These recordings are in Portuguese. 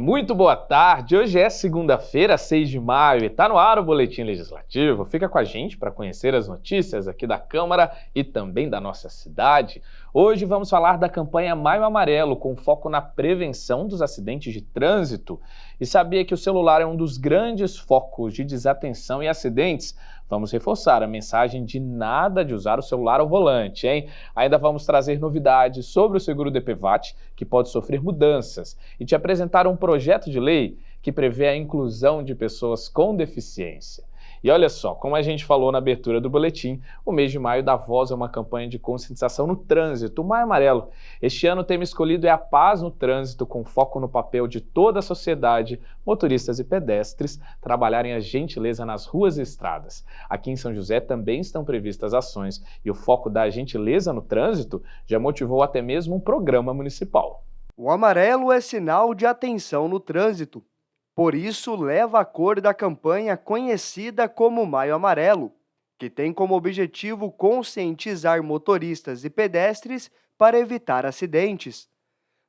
Muito boa tarde, hoje é segunda-feira, 6 de maio e está no ar o Boletim Legislativo. Fica com a gente para conhecer as notícias aqui da Câmara e também da nossa cidade. Hoje vamos falar da campanha Maio Amarelo, com foco na prevenção dos acidentes de trânsito. E sabia que o celular é um dos grandes focos de desatenção e acidentes? Vamos reforçar a mensagem de nada de usar o celular ao volante, hein? Ainda vamos trazer novidades sobre o seguro DPVAT, que pode sofrer mudanças, e te apresentar um projeto de lei que prevê a inclusão de pessoas com deficiência. E olha só, como a gente falou na abertura do boletim, o mês de maio dá voz a uma campanha de conscientização no trânsito, o Maio Amarelo. Este ano o tema escolhido é a paz no trânsito, com foco no papel de toda a sociedade, motoristas e pedestres, trabalharem a gentileza nas ruas e estradas. Aqui em São José também estão previstas ações e o foco da gentileza no trânsito já motivou até mesmo um programa municipal. O amarelo é sinal de atenção no trânsito. Por isso, leva a cor da campanha conhecida como Maio Amarelo, que tem como objetivo conscientizar motoristas e pedestres para evitar acidentes.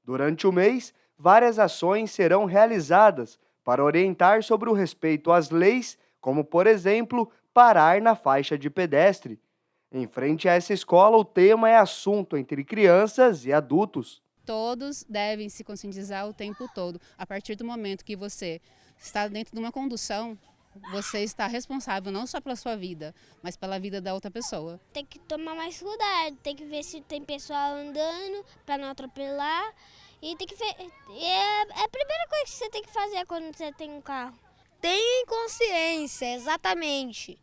Durante o mês, várias ações serão realizadas para orientar sobre o respeito às leis, como, por exemplo, parar na faixa de pedestre. Em frente a essa escola, o tema é assunto entre crianças e adultos. Todos devem se conscientizar o tempo todo. A partir do momento que você está dentro de uma condução, você está responsável não só pela sua vida, mas pela vida da outra pessoa. Tem que tomar mais cuidado, tem que ver se tem pessoal andando para não atropelar. E tem que ver. É a primeira coisa que você tem que fazer quando você tem um carro. Tenha consciência, exatamente.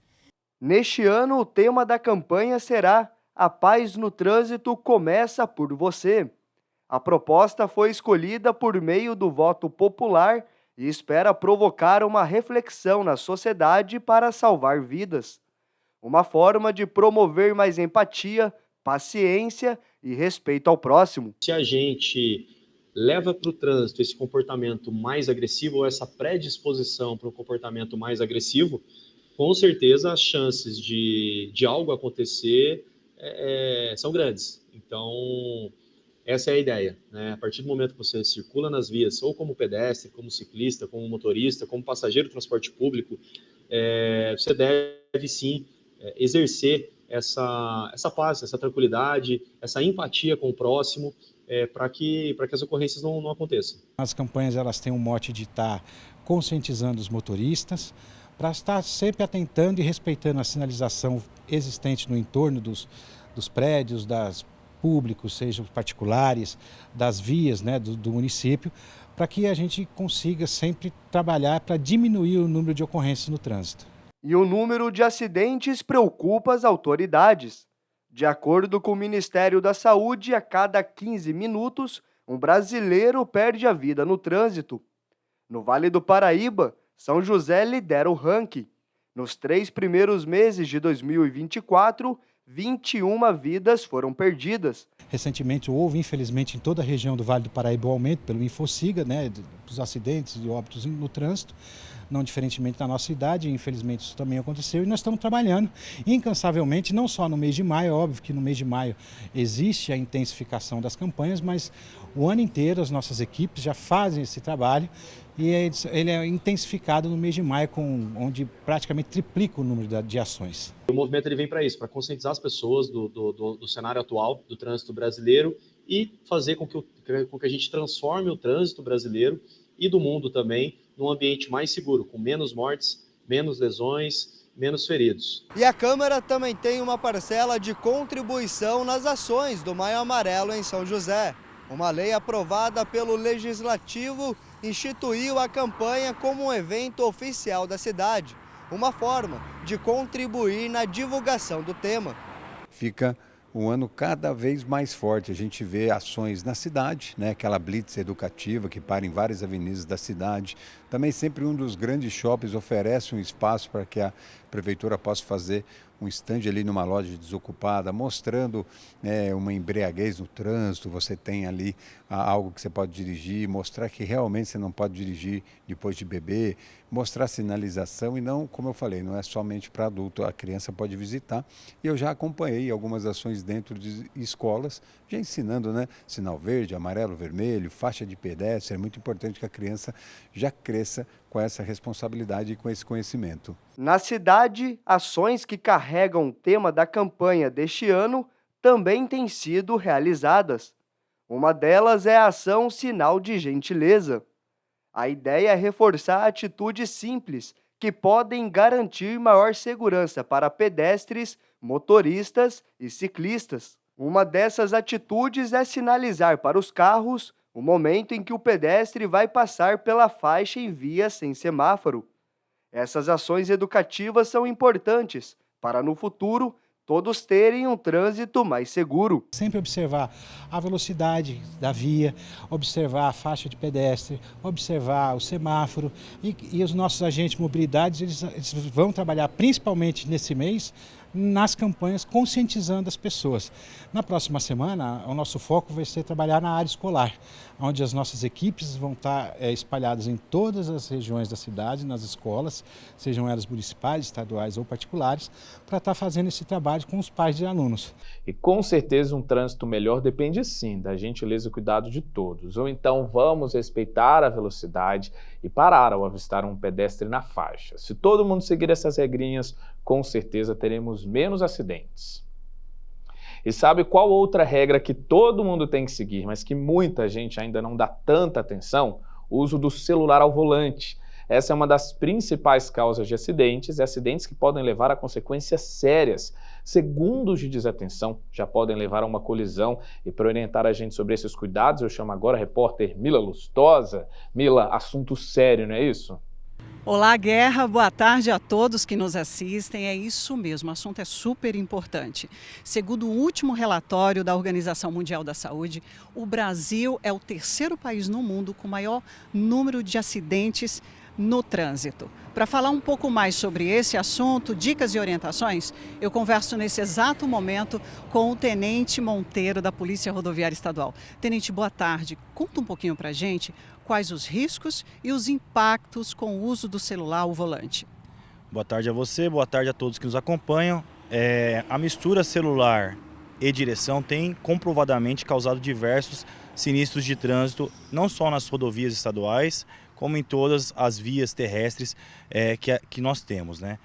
Neste ano, o tema da campanha será A Paz no Trânsito Começa por Você. A proposta foi escolhida por meio do voto popular e espera provocar uma reflexão na sociedade para salvar vidas. Uma forma de promover mais empatia, paciência e respeito ao próximo. Se a gente leva para o trânsito esse comportamento mais agressivo ou essa predisposição para um comportamento mais agressivo, com certeza as chances de algo acontecer são grandes. Então, essa é a ideia, né? A partir do momento que você circula nas vias, ou como pedestre, como ciclista, como motorista, como passageiro do transporte público, você deve sim exercer essa paz, essa tranquilidade, essa empatia com o próximo, para que as ocorrências não aconteçam. As campanhas elas têm um mote de estar conscientizando os motoristas, para estar sempre atentando e respeitando a sinalização existente no entorno dos prédios, das públicos, sejam particulares, das vias, né, do município, para que a gente consiga sempre trabalhar para diminuir o número de ocorrências no trânsito. E o número de acidentes preocupa as autoridades. De acordo com o Ministério da Saúde, a cada 15 minutos, um brasileiro perde a vida no trânsito. No Vale do Paraíba, São José lidera o ranking. Nos 3 primeiros meses de 2024, 21 vidas foram perdidas. Recentemente houve, infelizmente, em toda a região do Vale do Paraíba, um aumento pelo Infociga, né, dos acidentes e óbitos no trânsito, não diferentemente da nossa cidade, infelizmente isso também aconteceu, e nós estamos trabalhando incansavelmente, não só no mês de maio, é óbvio que no mês de maio existe a intensificação das campanhas, mas o ano inteiro as nossas equipes já fazem esse trabalho, e ele é intensificado no mês de maio, onde praticamente triplica o número de ações. O movimento ele vem para isso, para conscientizar as pessoas do cenário atual do trânsito brasileiro e fazer com que a gente transforme o trânsito brasileiro e do mundo também num ambiente mais seguro, com menos mortes, menos lesões, menos feridos. E a Câmara também tem uma parcela de contribuição nas ações do Maio Amarelo em São José. Uma lei aprovada pelo Legislativo instituiu a campanha como um evento oficial da cidade, uma forma de contribuir na divulgação do tema. Fica um ano cada vez mais forte, a gente vê ações na cidade, né? Aquela blitz educativa que para em várias avenidas da cidade. Também sempre um dos grandes shoppings oferece um espaço para que a prefeitura possa fazer um stand ali numa loja desocupada, mostrando uma embriaguez no trânsito, você tem ali algo que você pode dirigir, mostrar que realmente você não pode dirigir depois de beber, mostrar sinalização e não, como eu falei, não é somente para adulto, a criança pode visitar. E eu já acompanhei algumas ações dentro de escolas, já ensinando, né, sinal verde, amarelo, vermelho, faixa de pedestre. É muito importante que a criança já cresça com essa responsabilidade e com esse conhecimento. Na cidade, ações que carregam o tema da campanha deste ano também têm sido realizadas. Uma delas é a ação Sinal de Gentileza. A ideia é reforçar atitudes simples que podem garantir maior segurança para pedestres, motoristas e ciclistas. Uma dessas atitudes é sinalizar para os carros o momento em que o pedestre vai passar pela faixa em via sem semáforo. Essas ações educativas são importantes para, no futuro, todos terem um trânsito mais seguro. Sempre observar a velocidade da via, observar a faixa de pedestre, observar o semáforo e os nossos agentes de mobilidade, eles vão trabalhar principalmente nesse mês nas campanhas conscientizando as pessoas. Na próxima semana, o nosso foco vai ser trabalhar na área escolar, onde as nossas equipes vão estar espalhadas em todas as regiões da cidade, nas escolas, sejam elas municipais, estaduais ou particulares, para estar fazendo esse trabalho com os pais de alunos. E com certeza um trânsito melhor depende sim da gentileza e cuidado de todos. Ou então vamos respeitar a velocidade e parar ao avistar um pedestre na faixa. Se todo mundo seguir essas regrinhas, com certeza teremos menos acidentes. E sabe qual outra regra que todo mundo tem que seguir, mas que muita gente ainda não dá tanta atenção? O uso do celular ao volante. Essa é uma das principais causas de acidentes, e acidentes que podem levar a consequências sérias. Segundos de desatenção já podem levar a uma colisão. E para orientar a gente sobre esses cuidados, eu chamo agora a repórter Mila Lustosa. Mila, assunto sério, não é isso? Olá, Guerra, boa tarde a todos que nos assistem. É isso mesmo, o assunto é super importante. Segundo o último relatório da Organização Mundial da Saúde, o Brasil é o terceiro país no mundo com maior número de acidentes no trânsito. Para falar um pouco mais sobre esse assunto, dicas e orientações, eu converso nesse exato momento com o Tenente Monteiro da Polícia Rodoviária Estadual. Tenente, boa tarde. Conta um pouquinho para a gente quais os riscos e os impactos com o uso do celular ao volante. Boa tarde a você, boa tarde a todos que nos acompanham. A mistura celular e direção tem comprovadamente causado diversos sinistros de trânsito, não só nas rodovias estaduais, como em todas as vias terrestres que nós temos, né?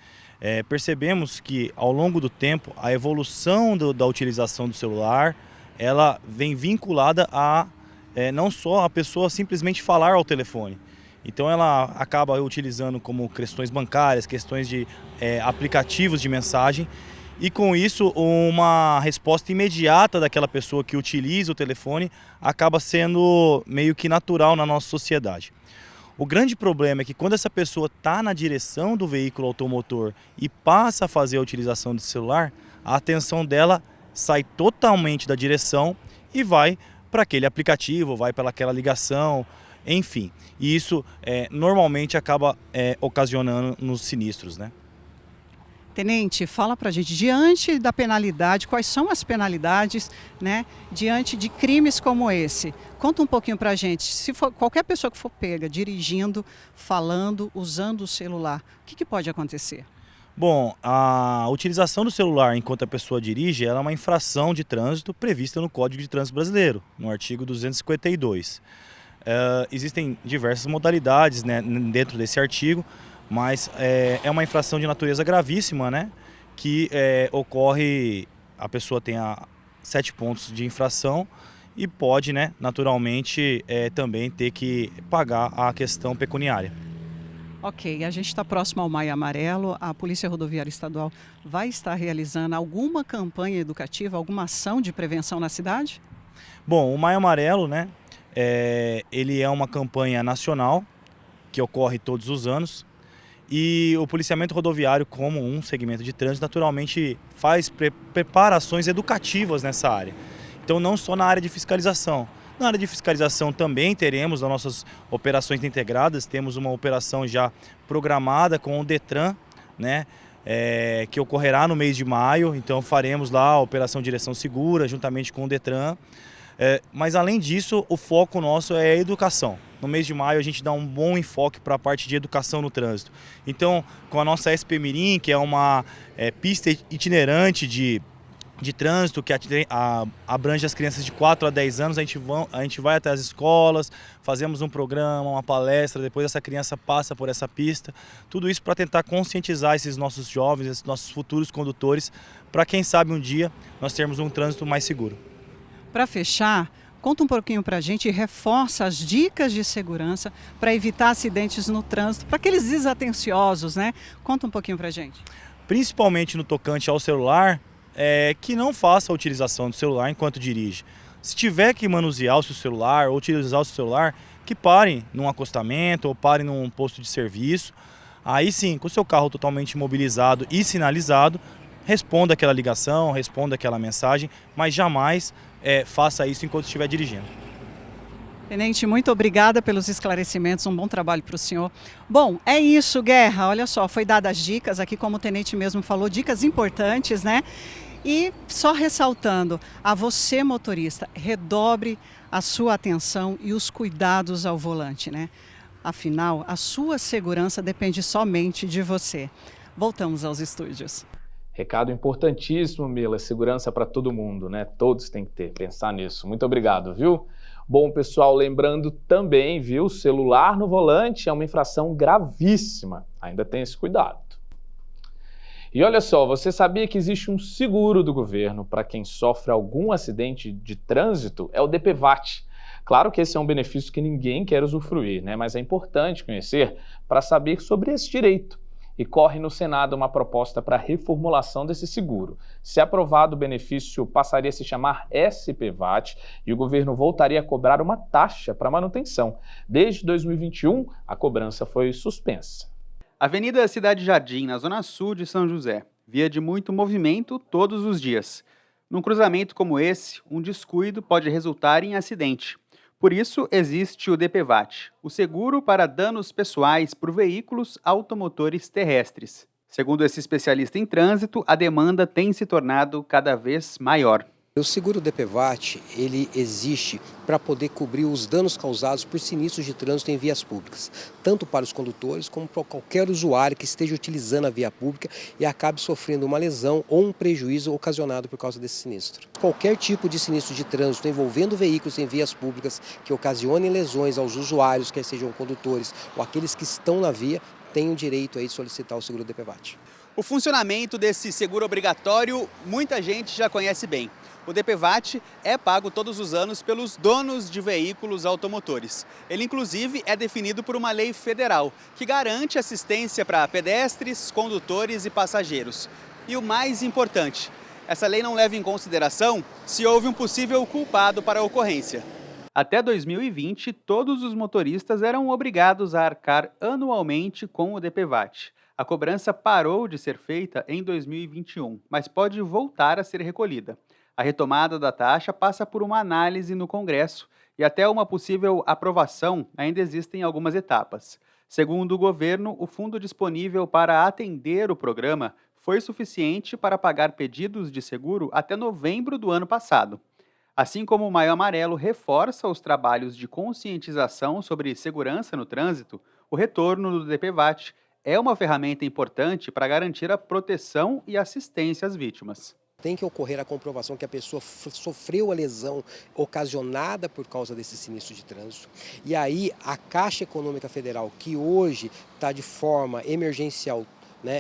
Percebemos que ao longo do tempo a evolução da utilização do celular, ela vem vinculada a não só a pessoa simplesmente falar ao telefone. Então ela acaba utilizando como questões bancárias, questões de aplicativos de mensagem, e com isso uma resposta imediata daquela pessoa que utiliza o telefone acaba sendo meio que natural na nossa sociedade. O grande problema é que quando essa pessoa está na direção do veículo automotor e passa a fazer a utilização do celular, a atenção dela sai totalmente da direção e vai para aquele aplicativo, vai para aquela ligação, enfim. E isso normalmente acaba ocasionando nos sinistros, né? Tenente, fala para a gente, diante da penalidade, quais são as penalidades, né, diante de crimes como esse? Conta um pouquinho para a gente, se for qualquer pessoa que for pega dirigindo, falando, usando o celular, o que pode acontecer? Bom, a utilização do celular enquanto a pessoa dirige ela é uma infração de trânsito prevista no Código de Trânsito Brasileiro, no artigo 252. Existem diversas modalidades, né, dentro desse artigo, mas é uma infração de natureza gravíssima, né, que ocorre, a pessoa tem 7 pontos de infração e pode, né, naturalmente, também ter que pagar a questão pecuniária. Ok, a gente está próximo ao Maio Amarelo, a Polícia Rodoviária Estadual vai estar realizando alguma campanha educativa, alguma ação de prevenção na cidade? Bom, o Maio Amarelo, né, ele é uma campanha nacional que ocorre todos os anos e o policiamento rodoviário, como um segmento de trânsito, naturalmente prepara ações educativas nessa área. Então não só na área de fiscalização. Na área de fiscalização também teremos as nossas operações integradas, temos uma operação já programada com o Detran, né, que ocorrerá no mês de maio. Então faremos lá a Operação Direção Segura, juntamente com o Detran. Mas além disso, o foco nosso é a educação. No mês de maio a gente dá um bom enfoque para a parte de educação no trânsito. Então, com a nossa SP Mirim, que é uma pista itinerante de trânsito que abrange as crianças de 4 a 10 anos, a gente vai até as escolas, fazemos um programa, uma palestra, depois essa criança passa por essa pista. Tudo isso para tentar conscientizar esses nossos jovens, esses nossos futuros condutores, para quem sabe um dia nós termos um trânsito mais seguro. Para fechar, conta um pouquinho para a gente e reforça as dicas de segurança para evitar acidentes no trânsito, para aqueles desatenciosos, né? Conta um pouquinho para a gente. Principalmente no tocante ao celular, que não faça a utilização do celular enquanto dirige. Se tiver que manusear o seu celular ou utilizar o seu celular, que parem num acostamento ou parem num posto de serviço. Aí sim, com o seu carro totalmente imobilizado e sinalizado, responda aquela ligação, responda aquela mensagem, mas jamais faça isso enquanto estiver dirigindo. Tenente, muito obrigada pelos esclarecimentos, um bom trabalho para o senhor. Bom, é isso, Guerra, olha só, foi dadas as dicas aqui, como o Tenente mesmo falou, dicas importantes, né? E só ressaltando, a você motorista, redobre a sua atenção e os cuidados ao volante, né? Afinal, a sua segurança depende somente de você. Voltamos aos estúdios. Recado importantíssimo, Mila, segurança para todo mundo, né? Todos têm que pensar nisso. Muito obrigado, viu? Bom, pessoal, lembrando também, viu, celular no volante é uma infração gravíssima. Ainda tem esse cuidado. E olha só, você sabia que existe um seguro do governo para quem sofre algum acidente de trânsito? É o DPVAT. Claro que esse é um benefício que ninguém quer usufruir, né? Mas é importante conhecer para saber sobre esse direito. E corre no Senado uma proposta para a reformulação desse seguro. Se aprovado, o benefício passaria a se chamar SPVAT e o governo voltaria a cobrar uma taxa para manutenção. Desde 2021, a cobrança foi suspensa. Avenida Cidade Jardim, na zona sul de São José. Via de muito movimento todos os dias. Num cruzamento como esse, um descuido pode resultar em acidente. Por isso, existe o DPVAT, o seguro para danos pessoais por veículos automotores terrestres. Segundo esse especialista em trânsito, a demanda tem se tornado cada vez maior. O seguro DPVAT, ele existe para poder cobrir os danos causados por sinistros de trânsito em vias públicas, tanto para os condutores como para qualquer usuário que esteja utilizando a via pública e acabe sofrendo uma lesão ou um prejuízo ocasionado por causa desse sinistro. Qualquer tipo de sinistro de trânsito envolvendo veículos em vias públicas que ocasionem lesões aos usuários, quer sejam condutores ou aqueles que estão na via, têm o direito aí de solicitar o seguro DPVAT. O funcionamento desse seguro obrigatório, muita gente já conhece bem. O DPVAT é pago todos os anos pelos donos de veículos automotores. Ele, inclusive, é definido por uma lei federal, que garante assistência para pedestres, condutores e passageiros. E o mais importante, essa lei não leva em consideração se houve um possível culpado para a ocorrência. Até 2020, todos os motoristas eram obrigados a arcar anualmente com o DPVAT. A cobrança parou de ser feita em 2021, mas pode voltar a ser recolhida. A retomada da taxa passa por uma análise no Congresso e até uma possível aprovação ainda existem algumas etapas. Segundo o governo, o fundo disponível para atender o programa foi suficiente para pagar pedidos de seguro até novembro do ano passado. Assim como o Maio Amarelo reforça os trabalhos de conscientização sobre segurança no trânsito, o retorno do DPVAT é uma ferramenta importante para garantir a proteção e assistência às vítimas. Tem que ocorrer a comprovação que a pessoa sofreu a lesão ocasionada por causa desse sinistro de trânsito. E aí a Caixa Econômica Federal, que hoje está de forma emergencial,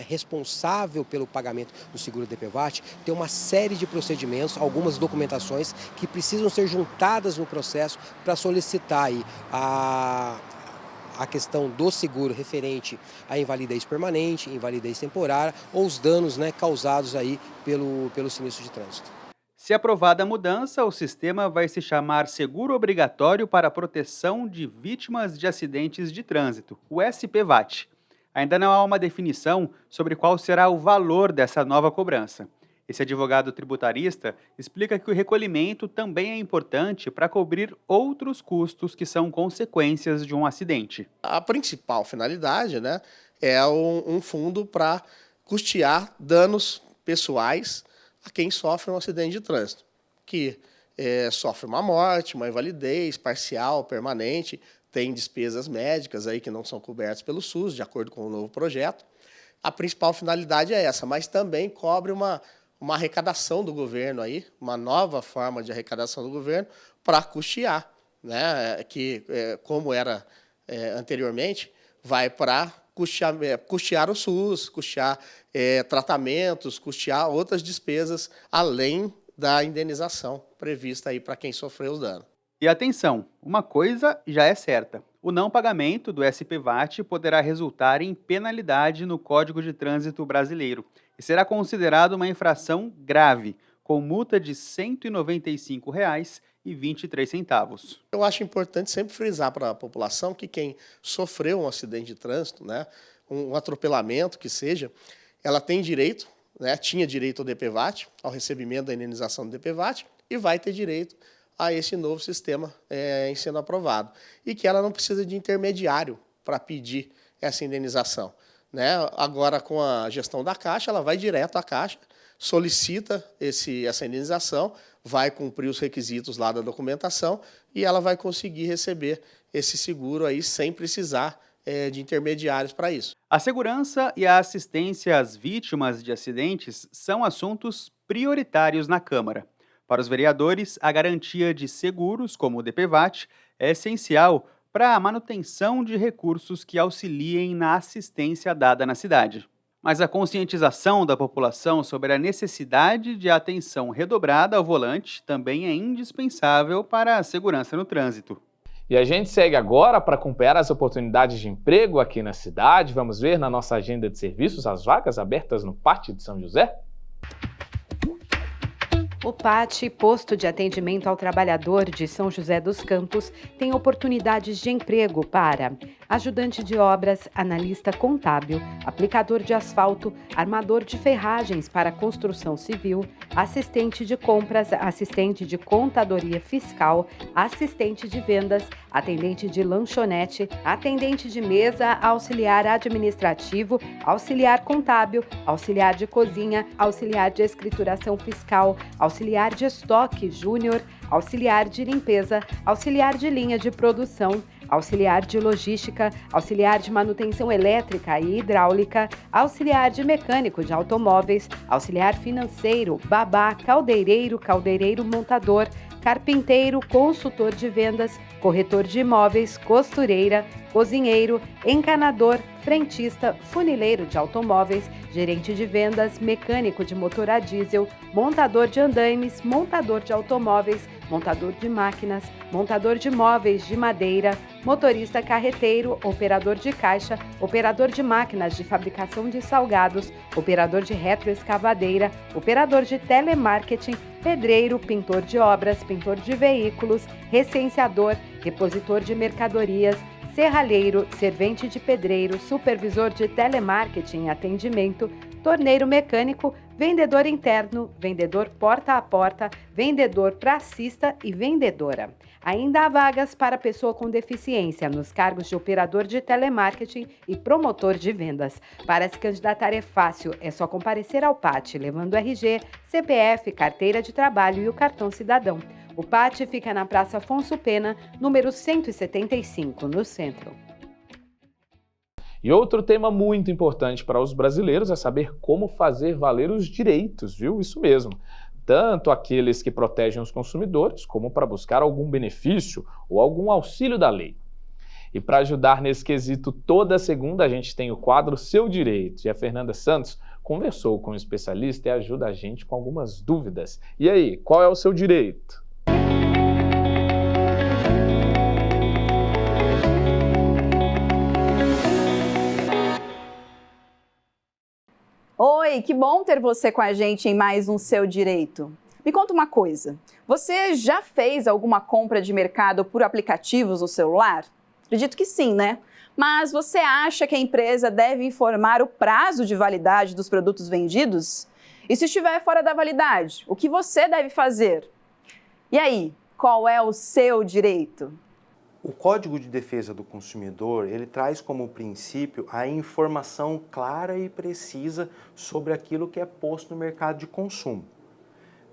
responsável pelo pagamento do seguro DPVAT, tem uma série de procedimentos, algumas documentações que precisam ser juntadas no processo para solicitar aí a questão do seguro referente à invalidez permanente, invalidez temporária ou os danos causados aí pelo sinistro de trânsito. Se aprovada a mudança, o sistema vai se chamar Seguro Obrigatório para a Proteção de Vítimas de Acidentes de Trânsito, o SPVAT. Ainda não há uma definição sobre qual será o valor dessa nova cobrança. Esse advogado tributarista explica que o recolhimento também é importante para cobrir outros custos que são consequências de um acidente. A principal finalidade é um fundo para custear danos pessoais a quem sofre um acidente de trânsito, que sofre uma morte, uma invalidez parcial, permanente, tem despesas médicas aí que não são cobertas pelo SUS, de acordo com o novo projeto. A principal finalidade é essa, mas também cobre uma arrecadação do governo aí, uma nova forma de arrecadação do governo para custear, né? Que, como era anteriormente, vai para custear o SUS, custear tratamentos, custear outras despesas, além da indenização prevista aí para quem sofreu os danos. E atenção, uma coisa já é certa. O não pagamento do SPVAT poderá resultar em penalidade no Código de Trânsito Brasileiro e será considerado uma infração grave, com multa de R$ 195,23. Eu acho importante sempre frisar para a população que quem sofreu um acidente de trânsito, né, um atropelamento que seja, ela tem direito, né, tinha direito ao DPVAT, ao recebimento da indenização do DPVAT, e vai ter direito a esse novo sistema em sendo aprovado. E que ela não precisa de intermediário para pedir essa indenização, né? Agora, com a gestão da Caixa, ela vai direto à Caixa, solicita essa indenização, vai cumprir os requisitos lá da documentação e ela vai conseguir receber esse seguro aí sem precisar de intermediários para isso. A segurança e a assistência às vítimas de acidentes são assuntos prioritários na Câmara. Para os vereadores, a garantia de seguros, como o DPVAT, é essencial para a manutenção de recursos que auxiliem na assistência dada na cidade. Mas a conscientização da população sobre a necessidade de atenção redobrada ao volante também é indispensável para a segurança no trânsito. E a gente segue agora para acompanhar as oportunidades de emprego aqui na cidade. Vamos ver na nossa agenda de serviços as vagas abertas no Pátio de São José? O PAT, Posto de Atendimento ao Trabalhador de São José dos Campos, tem oportunidades de emprego para ajudante de obras, analista contábil, aplicador de asfalto, armador de ferragens para construção civil, assistente de compras, assistente de contadoria fiscal, assistente de vendas, atendente de lanchonete, atendente de mesa, auxiliar administrativo, auxiliar contábil, auxiliar de cozinha, auxiliar de escrituração fiscal, auxiliar de estoque júnior, auxiliar de limpeza, auxiliar de linha de produção, auxiliar de logística, auxiliar de manutenção elétrica e hidráulica, auxiliar de mecânico de automóveis, auxiliar financeiro, babá, caldeireiro montador, carpinteiro, consultor de vendas, corretor de imóveis, costureira, cozinheiro, encanador, frentista, funileiro de automóveis, gerente de vendas, mecânico de motor a diesel, montador de andaimes, montador de automóveis, montador de máquinas, montador de móveis de madeira, motorista carreteiro, operador de caixa, operador de máquinas de fabricação de salgados, operador de retroescavadeira, operador de telemarketing, pedreiro, pintor de obras, pintor de veículos, recenseador, repositor de mercadorias, serralheiro, servente de pedreiro, supervisor de telemarketing e atendimento, torneiro mecânico, vendedor interno, vendedor porta a porta, vendedor pracista e vendedora. Ainda há vagas para pessoa com deficiência nos cargos de operador de telemarketing e promotor de vendas. Para se candidatar é fácil, é só comparecer ao PAT, levando RG, CPF, carteira de trabalho e o cartão cidadão. O PAT fica na Praça Afonso Pena, número 175, no centro. E outro tema muito importante para os brasileiros é saber como fazer valer os direitos, viu? Isso mesmo. Tanto aqueles que protegem os consumidores, como para buscar algum benefício ou algum auxílio da lei. E para ajudar nesse quesito, toda segunda a gente tem o quadro Seu Direito. E a Fernanda Santos conversou com um especialista e ajuda a gente com algumas dúvidas. E aí, qual é o seu direito? Oi, que bom ter você com a gente em mais um Seu Direito. Me conta uma coisa, você já fez alguma compra de mercado por aplicativos no celular? Acredito que sim, né? Mas você acha que a empresa deve informar o prazo de validade dos produtos vendidos? E se estiver fora da validade, o que você deve fazer? E aí, qual é o seu direito? O Código de Defesa do Consumidor, ele traz como princípio a informação clara e precisa sobre aquilo que é posto no mercado de consumo.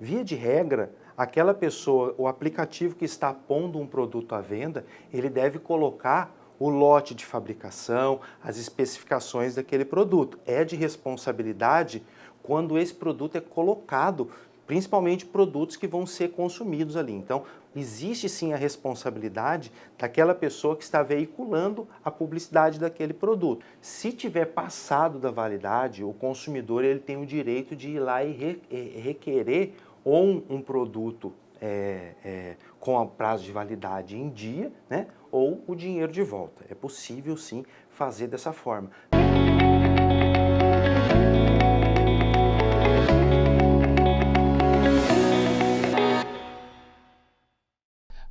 Via de regra, aquela pessoa, o aplicativo que está pondo um produto à venda, ele deve colocar o lote de fabricação, as especificações daquele produto. É de responsabilidade quando esse produto é colocado, principalmente produtos que vão ser consumidos ali. Então, existe sim a responsabilidade daquela pessoa que está veiculando a publicidade daquele produto. Se tiver passado da validade, o consumidor ele tem o direito de ir lá e requerer ou um produto com o prazo de validade em dia, né, ou o dinheiro de volta. É possível sim fazer dessa forma.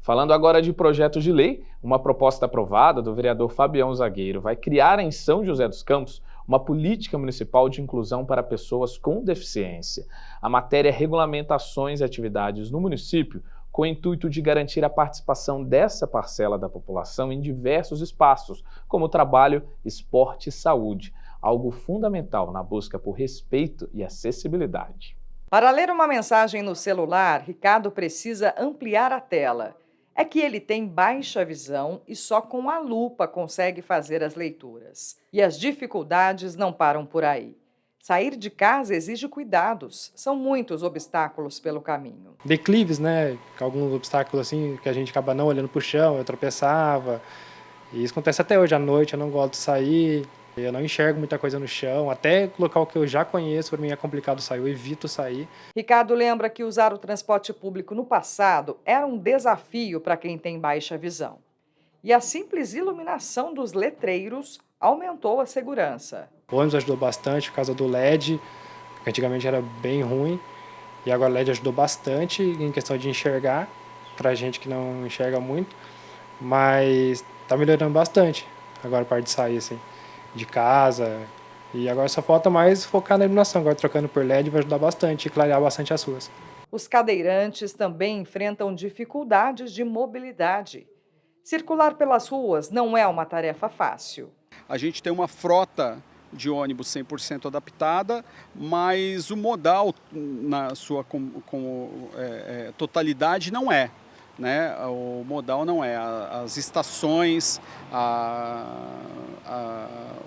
Falando agora de projeto de lei, uma proposta aprovada do vereador Fabião Zagueiro vai criar em São José dos Campos uma política municipal de inclusão para pessoas com deficiência. A matéria regulamenta ações e atividades no município com o intuito de garantir a participação dessa parcela da população em diversos espaços, como trabalho, esporte e saúde, algo fundamental na busca por respeito e acessibilidade. Para ler uma mensagem no celular, Ricardo precisa ampliar a tela. É que ele tem baixa visão e só com a lupa consegue fazer as leituras. E as dificuldades não param por aí. Sair de casa exige cuidados. São muitos obstáculos pelo caminho. Declives, né? Alguns obstáculos assim que a gente acaba não olhando para o chão, eu tropeçava. E isso acontece até hoje à noite, eu não gosto de sair. Eu não enxergo muita coisa no chão, até local que eu já conheço, para mim é complicado sair, eu evito sair. Ricardo lembra que usar o transporte público no passado era um desafio para quem tem baixa visão. E a simples iluminação dos letreiros aumentou a segurança. O ônibus ajudou bastante por causa do LED, que antigamente era bem ruim, e agora o LED ajudou bastante em questão de enxergar, para gente que não enxerga muito, mas está melhorando bastante agora a parte de sair assim. De casa, e agora só falta mais focar na iluminação, agora trocando por LED vai ajudar bastante e clarear bastante as ruas. Os cadeirantes também enfrentam dificuldades de mobilidade. Circular pelas ruas não é uma tarefa fácil. A gente tem uma frota de ônibus 100% adaptada, mas o modal na sua totalidade não é. Né? O modal não é. As estações,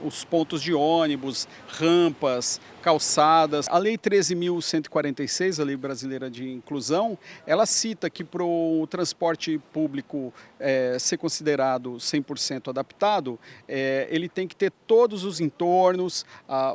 os pontos de ônibus, rampas, calçadas. A Lei 13.146, a Lei Brasileira de Inclusão, ela cita que para o transporte público ser considerado 100% adaptado, ele tem que ter todos os entornos,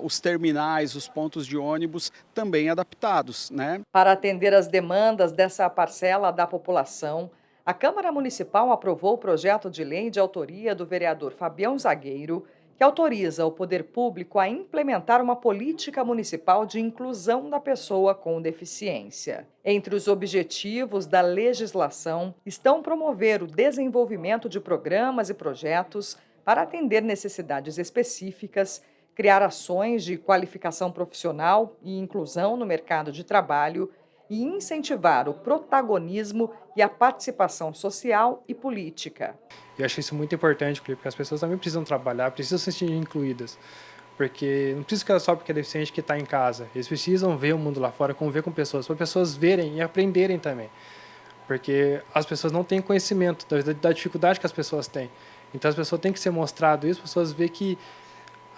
os terminais, os pontos de ônibus também adaptados. Né? Para atender às demandas dessa parcela da população, a Câmara Municipal aprovou o projeto de lei de autoria do vereador Fabião Zagueiro, que autoriza o poder público a implementar uma política municipal de inclusão da pessoa com deficiência. Entre os objetivos da legislação estão promover o desenvolvimento de programas e projetos para atender necessidades específicas, criar ações de qualificação profissional e inclusão no mercado de trabalho e incentivar o protagonismo e a participação social e política. Eu acho isso muito importante, porque as pessoas também precisam trabalhar, precisam se sentir incluídas. Porque não precisa ficar só porque é deficiente que está em casa. Eles precisam ver o mundo lá fora, conviver com pessoas, para pessoas verem e aprenderem também. Porque as pessoas não têm conhecimento da dificuldade que as pessoas têm. Então as pessoas têm que ser mostrado isso, as pessoas verem que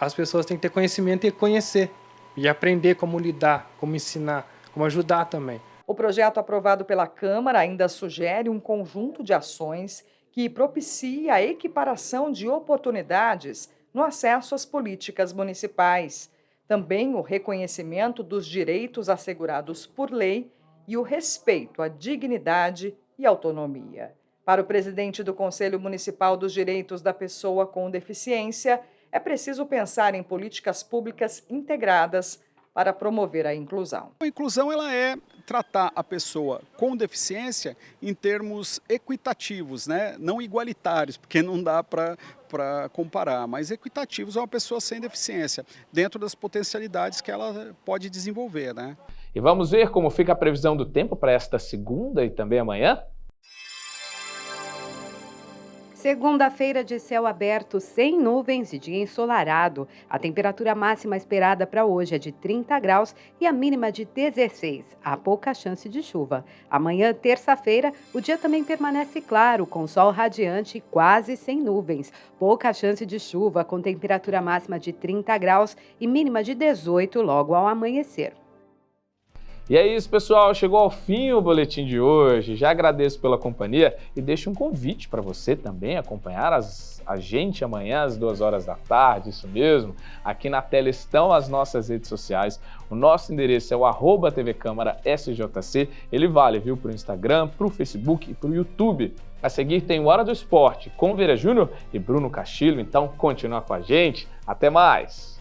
as pessoas têm que ter conhecimento e conhecer. E aprender como lidar, como ensinar, como ajudar também. O projeto aprovado pela Câmara ainda sugere um conjunto de ações que propicia a equiparação de oportunidades no acesso às políticas municipais, também o reconhecimento dos direitos assegurados por lei e o respeito à dignidade e autonomia. Para o presidente do Conselho Municipal dos Direitos da Pessoa com Deficiência, é preciso pensar em políticas públicas integradas para promover a inclusão. A inclusão ela é tratar a pessoa com deficiência em termos equitativos, né? Não igualitários, porque não dá para comparar, mas equitativos é uma pessoa sem deficiência, dentro das potencialidades que ela pode desenvolver. Né? E vamos ver como fica a previsão do tempo para esta segunda e também amanhã? Segunda-feira de céu aberto, sem nuvens e dia ensolarado. A temperatura máxima esperada para hoje é de 30 graus e a mínima de 16. Há pouca chance de chuva. Amanhã, terça-feira, o dia também permanece claro, com sol radiante e quase sem nuvens. Pouca chance de chuva, com temperatura máxima de 30 graus e mínima de 18 logo ao amanhecer. E é isso, pessoal. Chegou ao fim o boletim de hoje. Já agradeço pela companhia e deixo um convite para você também acompanhar a gente amanhã às 2 horas da tarde, isso mesmo. Aqui na tela estão as nossas redes sociais. O nosso endereço é o @tvcâmara_sjc. Ele vale, viu, para o Instagram, para o Facebook e para o YouTube. A seguir tem o Hora do Esporte com Vera Júnior e Bruno Castilho. Então, continua com a gente. Até mais!